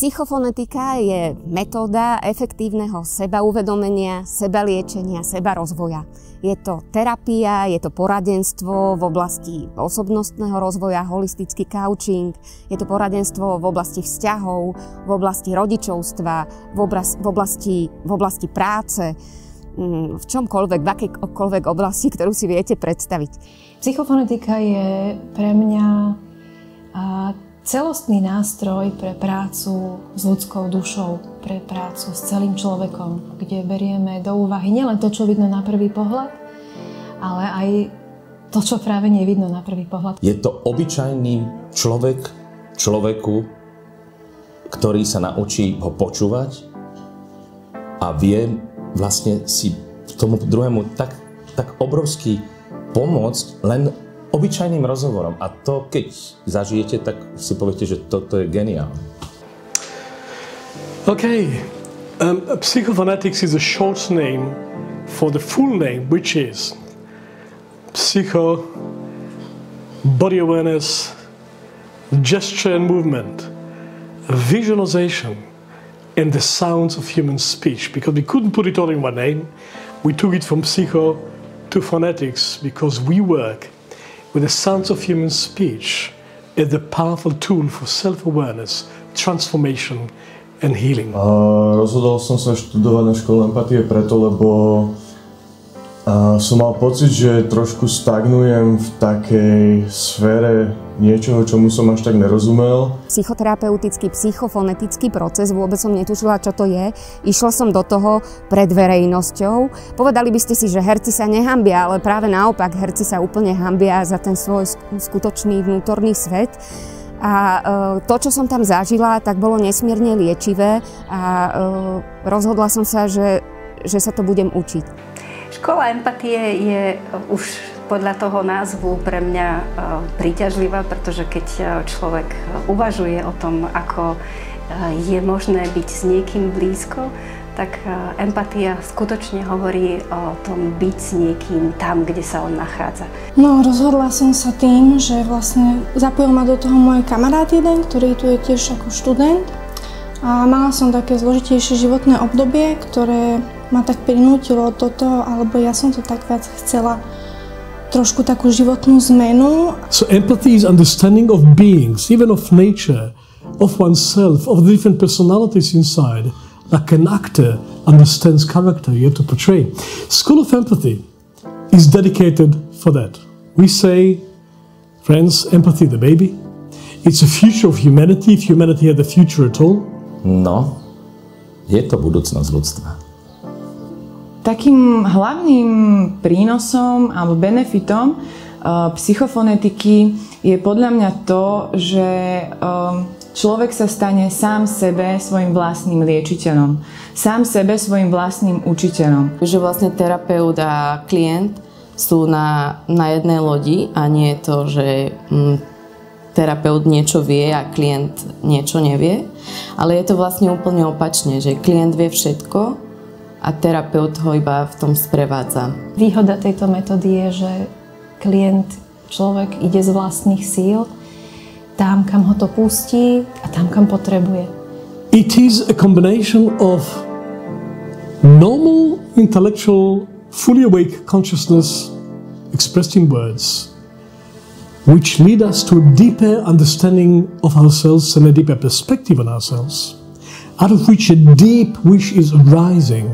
Psychofonetika je metóda efektívneho sebauvedomenia, sebaliečenia, sebarozvoja. Je to terapia, je to poradenstvo v oblasti osobnostného rozvoja, holistický coaching, je to poradenstvo v oblasti vzťahov, v oblasti rodičovstva, v oblasti práce, v čomkoľvek, v akejkoľvek oblasti, ktorú si viete predstaviť. Psychofonetika je pre mňa celostný nástroj pre prácu s ľudskou dušou, pre prácu s celým človekom, kde berieme do úvahy nielen to, čo vidno na prvý pohľad, ale aj to, čo práve nevidno na prvý pohľad. Je to obyčajný človeku, ktorý sa naučí ho počúvať a vie vlastne si tomu druhému tak obrovsky pomôcť len obyčajným rozhovorom. A to, keď zažijete, tak si poviete, že toto je geniálne. Okay, psychophonetics is a short name for the full name, which is psycho, body awareness, gesture and movement, visualization, and the sounds of human speech. Because we couldn't put it all in one name, we took it from psycho to phonetics because we work with the sounds of human speech is a powerful tool for self-awareness, transformation and healing. Rozhodol som sa študovať na škole empatie preto, lebo som mal pocit, že trošku stagnujem v takej sfére niečoho, čomu som až tak nerozumel. Psychoterapeutický, psychofonetický proces, vôbec som netušila, čo to je. Išla som do toho pred verejnosťou. Povedali by ste si, že herci sa nehambia, ale práve naopak, herci sa úplne hambia za ten svoj skutočný vnútorný svet. A to, čo som tam zažila, tak bolo nesmierne liečivé a rozhodla som sa, že sa to budem učiť. Škola empatie je už podľa toho názvu pre mňa príťažlivá, pretože keď človek uvažuje o tom, ako je možné byť s niekým blízko, tak empatia skutočne hovorí o tom byť s niekým tam, kde sa on nachádza. No, rozhodla som sa tým, že vlastne zapojil ma do toho môj kamarát jeden, ktorý tu je tiež ako študent. A mala som také zložitejšie životné obdobie, ktoré ma tak prinútilo do toho, alebo ja som to tak viac chcela, trošku takú životnú zmenu. So empathy is understanding of beings, even of nature, of oneself, of the different personalities inside, like an actor understands character you have to portray. School of Empathy is dedicated for that. We say, friends, empathy the baby. It's a future of humanity, if humanity had a future at all. No, je to budúcnosť ľudstva. Takým hlavným prínosom alebo benefitom psychofonetiky je podľa mňa to, že človek sa stane sám sebe svojim vlastným liečiteľom, sám sebe svojim vlastným učiteľom. Že vlastne terapeut a klient sú na jednej lodi a nie je to, že terapeut niečo vie a klient niečo nevie, ale je to vlastne úplne opačne, že klient vie všetko a terapeut ho iba v tom sprevádza. Výhoda tejto metódy je, že klient, človek ide z vlastných síl tam, kam ho to pustí a tam, kam potrebuje. It is a combination of normal, intellectual, fully awake consciousness expressed in words, which lead us to a deeper understanding of ourselves and a deeper perspective on ourselves, out of which a deep wish is arising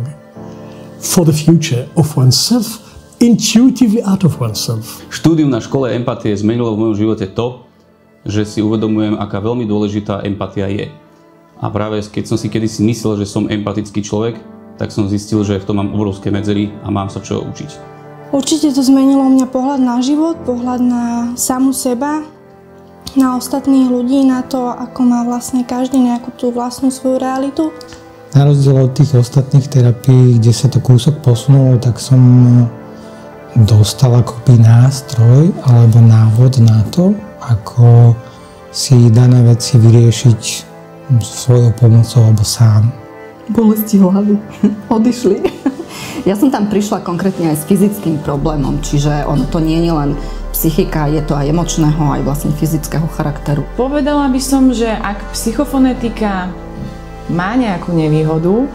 for the future of oneself, intuitively out of oneself. Štúdium na škole empatie zmenilo v mojom živote to, že si uvedomujem, aká veľmi dôležitá empatia je. A práve keď som si kedysi myslel, že som empatický človek, tak som zistil, že v tom mám obrovské medzery a mám sa čo učiť. Určite to zmenilo mňa pohľad na život, pohľad na samu seba, na ostatných ľudí, na to, ako má vlastne každý nejakú tú vlastnú svoju realitu. Na rozdiel od tých ostatných terapií, kde sa to kúsok posunulo, tak som dostal akoby nástroj alebo návod na to, ako si dané veci vyriešiť svojou pomocou alebo sám. Bolesti hlavy odišli. Ja som tam prišla konkrétne aj s fyzickým problémom, čiže ono to nie je len psychika, je to aj emočného, aj vlastne fyzického charakteru. Povedala by som, že ak psychofonetika má nejakú nevýhodu,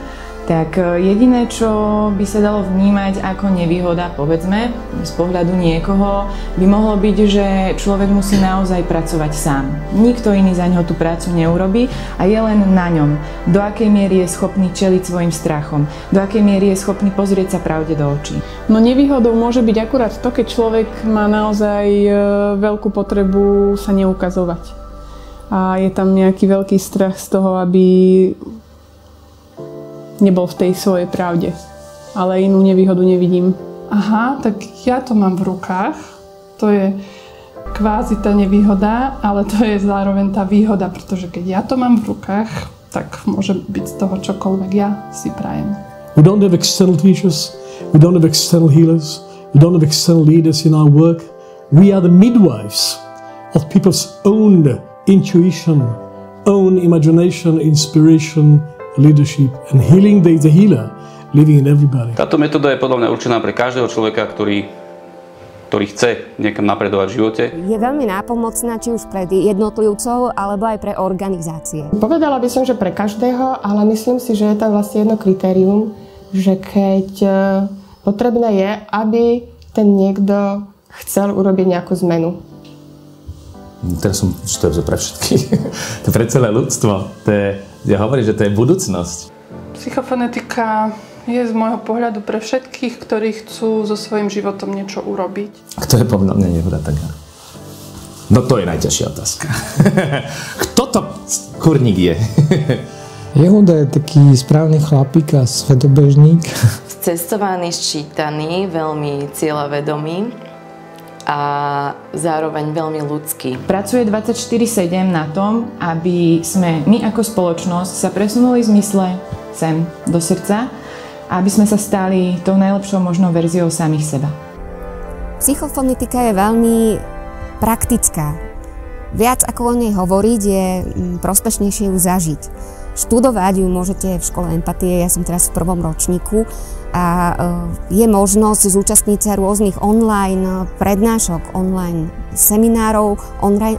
tak jediné, čo by sa dalo vnímať ako nevýhoda, povedzme, z pohľadu niekoho, by mohlo byť, že človek musí naozaj pracovať sám. Nikto iný za ňoho tú prácu neurobí a je len na ňom, do akej miery je schopný čeliť svojim strachom, do akej miery je schopný pozrieť sa pravde do očí. No nevýhodou môže byť akurát to, keď človek má naozaj veľkú potrebu sa neukazovať. A je tam nejaký veľký strach z toho, aby nebol v tej svojej pravde. Ale inú nevýhodu nevidím. Aha, tak ja to mám v rukách. To je kvázi tá nevýhoda, ale to je zároveň tá výhoda, pretože keď ja to mám v rukách, tak môže byť z toho čokoľvek ja si prajem. We don't have external teachers, we don't have external healers, we don't have external leaders in our work. We are the midwives of people's own intuition, own imagination, inspiration, leadership, and healing is the healer living in everybody. Táto metóda je podľa mňa určená pre každého človeka, ktorý chce niekam napredovať v živote. Je veľmi nápomocná či už pre jednotlivcov, alebo aj pre organizácie. Povedala by som, že pre každého, ale myslím si, že je tam vlastne jedno kritérium, že keď potrebné je, aby ten niekto chcel urobiť nejakú zmenu. Teraz som, že to je pre všetkých, to je pre celé ľudstvo, ja hovorím, že to je budúcnosť. Psychofonetika je z môjho pohľadu pre všetkých, ktorí chcú so svojím životom niečo urobiť. A kto je podľa mňa nevhoda taká? No to je najťažšia otázka. Kto to kurník je? Jehuda je taký správny chlapík a svetobežník. Cestovaný, sčítaný, veľmi cieľavedomý a zároveň veľmi ľudský. Pracuje 24/7 na tom, aby sme my ako spoločnosť sa presunuli z mysle sem do srdca a aby sme sa stali tou najlepšou možnou verziou samých seba. Psychofonetika je veľmi praktická. Viac ako o nej hovoriť je prospešnejšie ju zažiť. Študovať ju môžete v škole empatie, ja som teraz v 1. ročníku a je možnosť zúčastniť sa rôznych online prednášok, online seminárov,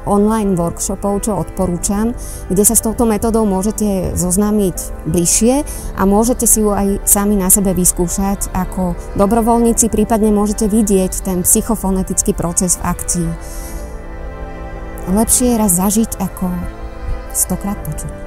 online workshopov, čo odporúčam, kde sa s touto metódou môžete zoznámiť bližšie a môžete si ju aj sami na sebe vyskúšať ako dobrovoľníci, prípadne môžete vidieť ten psychofonetický proces v akcii. Lepšie je raz zažiť ako 100-krát počuť.